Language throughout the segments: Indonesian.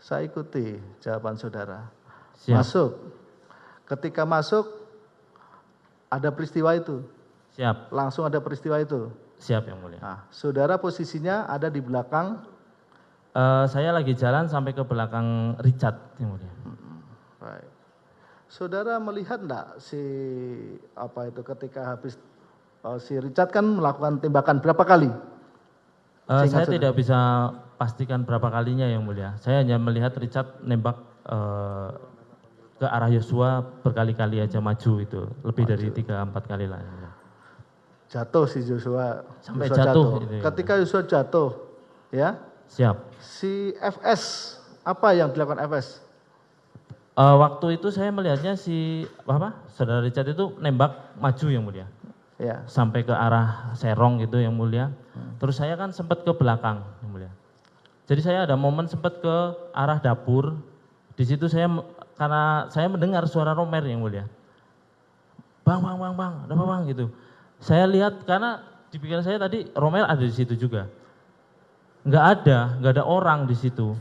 Saya ikuti jawaban saudara. Siap. Masuk. Ketika masuk, ada peristiwa itu. Siap. Langsung ada peristiwa itu. Siap yang mulia. Nah, saudara posisinya ada di belakang. Saya lagi jalan sampai ke belakang Richard yang mulia. Baik. Saudara melihat enggak ketika habis si Richard kan melakukan tembakan berapa kali? Saya tidak bisa pastikan berapa kalinya yang mulia. Saya hanya melihat Richard nembak ke arah Yosua berkali-kali aja maju itu. Lebih dari 3-4 kali lah. Yang mulia. Jatuh si Joshua. Sampai jatuh. Ketika Joshua jatuh, ya. Siap. Si FS, apa yang dilakukan FS? Waktu itu saya melihatnya saudara Richard itu nembak maju yang mulia. Ya. Sampai ke arah Serong gitu yang mulia. Terus saya kan sempat ke belakang yang mulia. Jadi saya ada momen sempat ke arah dapur. Di situ karena saya mendengar suara Romer yang mulia. Bang, ada apa bang gitu. Saya lihat karena di pikiran saya tadi Romer ada di situ juga. Nggak ada orang di situ.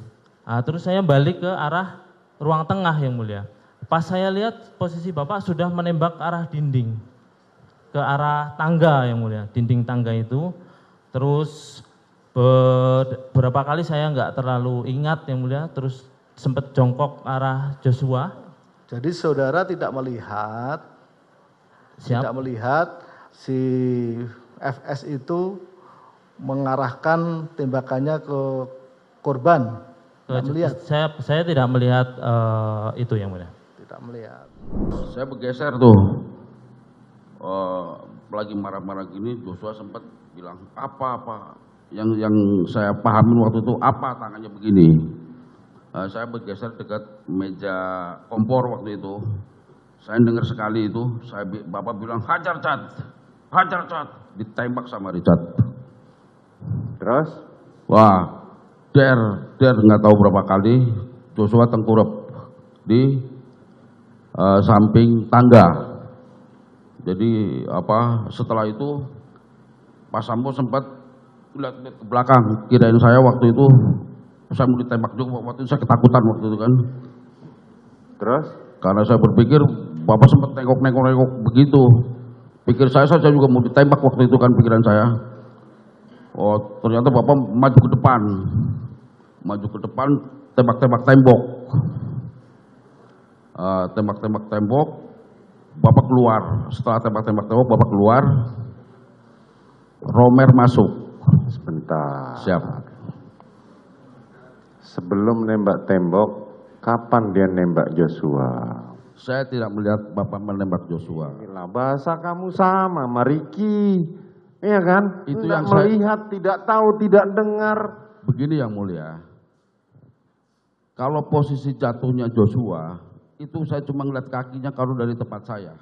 Nah, terus saya balik ke arah ruang tengah yang mulia. Pas saya lihat posisi Bapak sudah menembak ke arah dinding. Ke arah tangga yang mulia, dinding tangga itu. Terus beberapa kali saya nggak terlalu ingat yang mulia, terus sempat jongkok ke arah Joshua. Jadi saudara tidak melihat, si FS itu mengarahkan tembakannya ke korban. Saya tidak melihat itu yang mulia. Tidak melihat. Saya bergeser tuh. Lagi marah-marah gini, Joshua sempat bilang apa yang saya pahamin waktu itu apa tangannya begini. Saya bergeser dekat meja kompor waktu itu. Saya dengar sekali itu, Bapak bilang hajar Cat, ditembak sama Richard. Terus? Wah, nggak tahu berapa kali Joshua tengkurap di samping tangga. Jadi setelah itu Pak Sambo sempat lihat ke belakang, kirain saya waktu itu saya mau ditembak juga, waktu itu saya ketakutan waktu itu kan. Terus? Karena saya berpikir Bapak sempat nengok begitu. Pikir saya juga mau ditembak waktu itu kan pikiran saya. Oh, ternyata Bapak maju ke depan, tembak-tembak tembok. Tembak-tembak tembok, Bapak keluar. Setelah tembak-tembak tembok, Bapak keluar. Romer masuk. Sebentar. Siap. Sebelum nembak tembok, kapan dia nembak Joshua? Saya tidak melihat Bapak menembak Joshua. Inilah bahasa kamu sama, Mariki. Iya kan? Itu tidak yang melihat, tidak tahu, tidak dengar. Begini yang mulia. Kalau posisi jatuhnya Joshua, itu saya cuma ngeliat kakinya kalau dari tempat saya.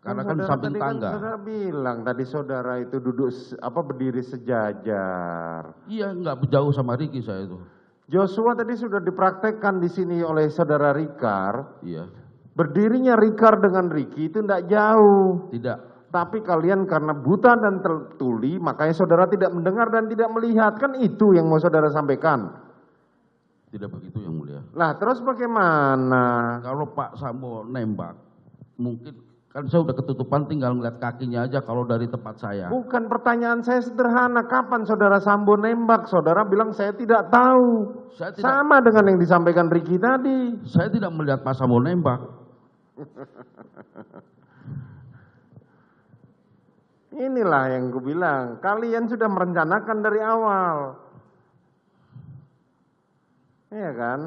Karena kan samping tangga. Saudara bilang tadi saudara itu duduk berdiri sejajar. Iya, nggak jauh sama Ricky saya itu. Joshua tadi sudah dipraktekkan di sini oleh saudara Rikar. Iya. Berdirinya Rikar dengan Ricky itu tidak jauh. Tidak. Tapi kalian karena buta dan tertuli, makanya saudara tidak mendengar dan tidak melihat. Kan itu yang mau saudara sampaikan. Tidak begitu yang mulia. Lah terus bagaimana? Kalau Pak Sambo nembak, mungkin kan saya udah ketutupan tinggal ngeliat kakinya aja kalau dari tempat saya. Bukan, pertanyaan saya sederhana. Kapan saudara Sambo nembak? Saudara bilang saya tidak tahu. Sama dengan yang disampaikan Ricky tadi. Saya tidak melihat Pak Sambo nembak. Inilah yang gue bilang, kalian sudah merencanakan dari awal. Iya kan?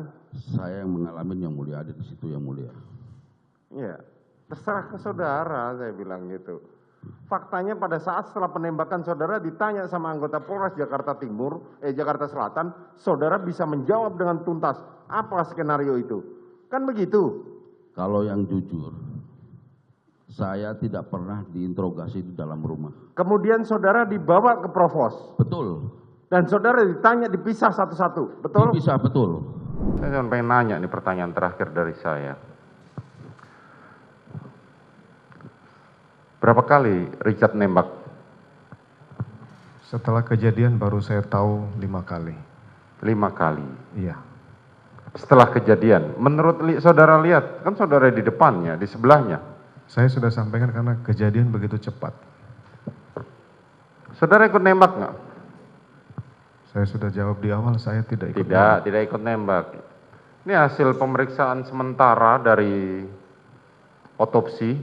Saya yang mengalami yang mulia, ada di situ yang mulia. Iya, terserah ke saudara, saya bilang gitu. Faktanya pada saat setelah penembakan saudara ditanya sama anggota Polres Jakarta Jakarta Selatan, saudara bisa menjawab dengan tuntas apa skenario itu. Kan begitu? Kalau yang jujur, saya tidak pernah diinterogasi di dalam rumah. Kemudian saudara dibawa ke Provos. Betul. Dan saudara ditanya dipisah satu-satu, betul? Dipisah, betul. Saya cuma pengen nanya nih pertanyaan terakhir dari saya. Berapa kali Richard nembak? Setelah kejadian baru saya tahu 5 kali. 5 kali. Iya. Setelah kejadian, menurut saudara lihat, kan saudara di depannya, di sebelahnya. Saya sudah sampaikan karena kejadian begitu cepat. Saudara ikut nembak nggak? Saya sudah jawab di awal, saya tidak ikut. Tidak ikut nembak. Ini hasil pemeriksaan sementara dari otopsi.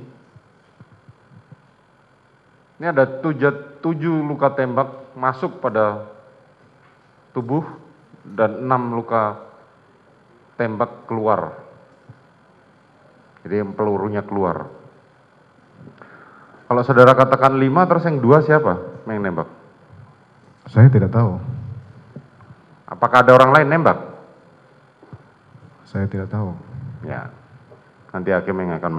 Ini ada 7 luka tembak masuk pada tubuh dan 6 luka tembak keluar. Jadi pelurunya keluar. Kalau saudara katakan 5, terus yang 2 siapa yang nembak? Saya tidak tahu. Apakah ada orang lain nembak? Saya tidak tahu. Ya, nanti hakim yang akan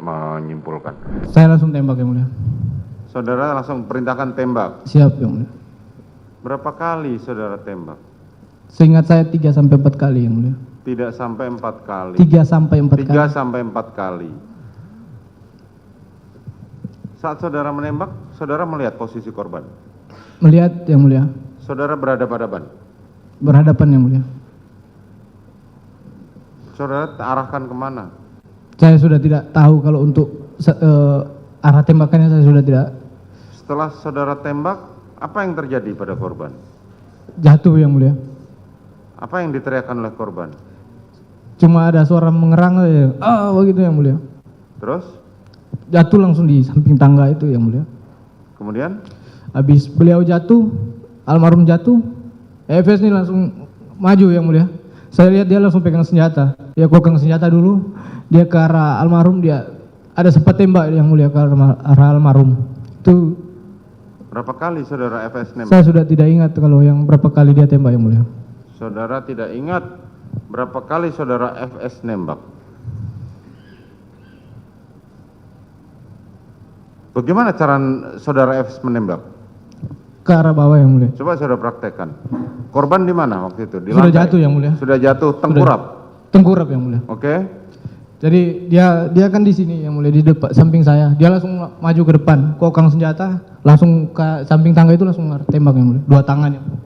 menyimpulkan. Saya langsung tembak yang mulia. Saudara langsung perintahkan tembak. Siap yang mulia. Berapa kali saudara tembak? Seingat saya 3 sampai 4 kali yang mulia. Tidak sampai 4 kali. 3 sampai 4 kali. 3 sampai 4 kali. Saat saudara menembak, saudara melihat posisi korban. Melihat yang mulia. Saudara berhadapan-hadapan. Berhadapan yang mulia. Saudara arahkan kemana? Saya sudah tidak tahu kalau untuk arah tembakannya saya sudah tidak. Setelah saudara tembak, apa yang terjadi pada korban? Jatuh yang mulia. Apa yang diteriakkan oleh korban? Cuma ada suara mengerang saja. Begitu yang mulia. Terus? Jatuh langsung di samping tangga itu yang mulia. Kemudian? Habis beliau jatuh, almarhum jatuh, EFS ini langsung maju yang mulia. Saya lihat dia langsung pegang senjata. Dia pegang senjata dulu, dia ke arah almarhum, dia ada sempat tembak yang mulia ke arah almarhum. Itu Berapa kali saudara FS nembak? saya sudah tidak ingat kalau yang berapa kali dia tembak yang mulia. Saudara tidak ingat berapa kali saudara FS nembak? Bagaimana cara saudara FS menembak? Ke arah bawah yang mulia. Coba saudara praktekkan. Korban di mana waktu itu? Di Sudah lantai? jatuh yang mulia. Sudah jatuh, tengkurap. Tengkurap yang mulia. Oke. Jadi dia kan di sini yang mulia, di depan samping saya. Dia langsung maju ke depan, kokang senjata, langsung ke samping tangga itu langsung tembak yang mulia. 2 tangan yang mulia.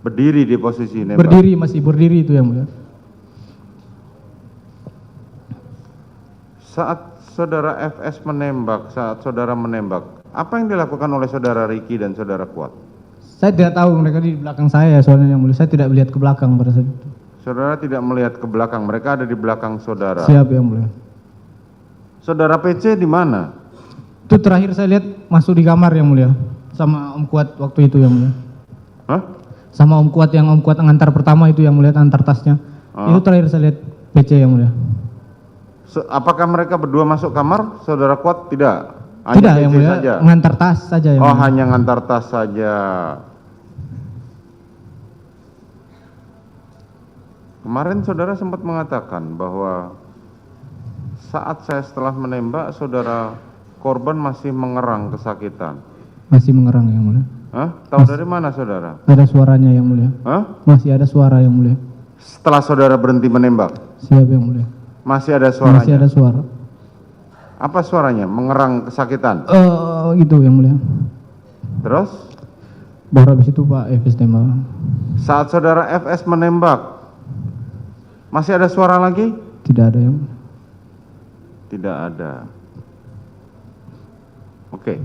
Berdiri di posisi nembak. Berdiri, masih berdiri itu yang mulia. Saat saudara FS menembak, saat saudara menembak, apa yang dilakukan oleh saudara Ricky dan saudara Kuat? Saya tidak tahu, mereka di belakang saya soalnya yang mulia. Saya tidak melihat ke belakang pada saat itu. Saudara tidak melihat ke belakang, mereka ada di belakang saudara. Siap yang mulia. Saudara PC di mana? Itu terakhir saya lihat masuk di kamar yang mulia. Sama Om Kuat waktu itu yang mulia. Hah? Sama Om Kuat ngantar pertama itu yang mulia, antar tasnya. Itu terakhir saya lihat PC yang mulia. Apakah mereka berdua masuk kamar? Saudara Kuat tidak? Hanya Tidak PC yang mulia, saja? ngantar tas saja yang Oh, mulia. hanya ngantar tas saja. Kemarin saudara sempat mengatakan bahwa saat saya setelah menembak, saudara korban masih mengerang kesakitan. Masih mengerang yang mulia. Hah? Tahu dari mana saudara? Ada suaranya yang mulia. Hah? Masih ada suara yang mulia. Setelah saudara berhenti menembak, Siap yang mulia. masih ada suaranya? Masih ada suara. Apa suaranya? Mengerang kesakitan. Gitu yang mulia. Terus, Baru habis itu Pak FS tembak. saat saudara FS menembak, masih ada suara lagi? Tidak ada yang. Tidak ada. Oke.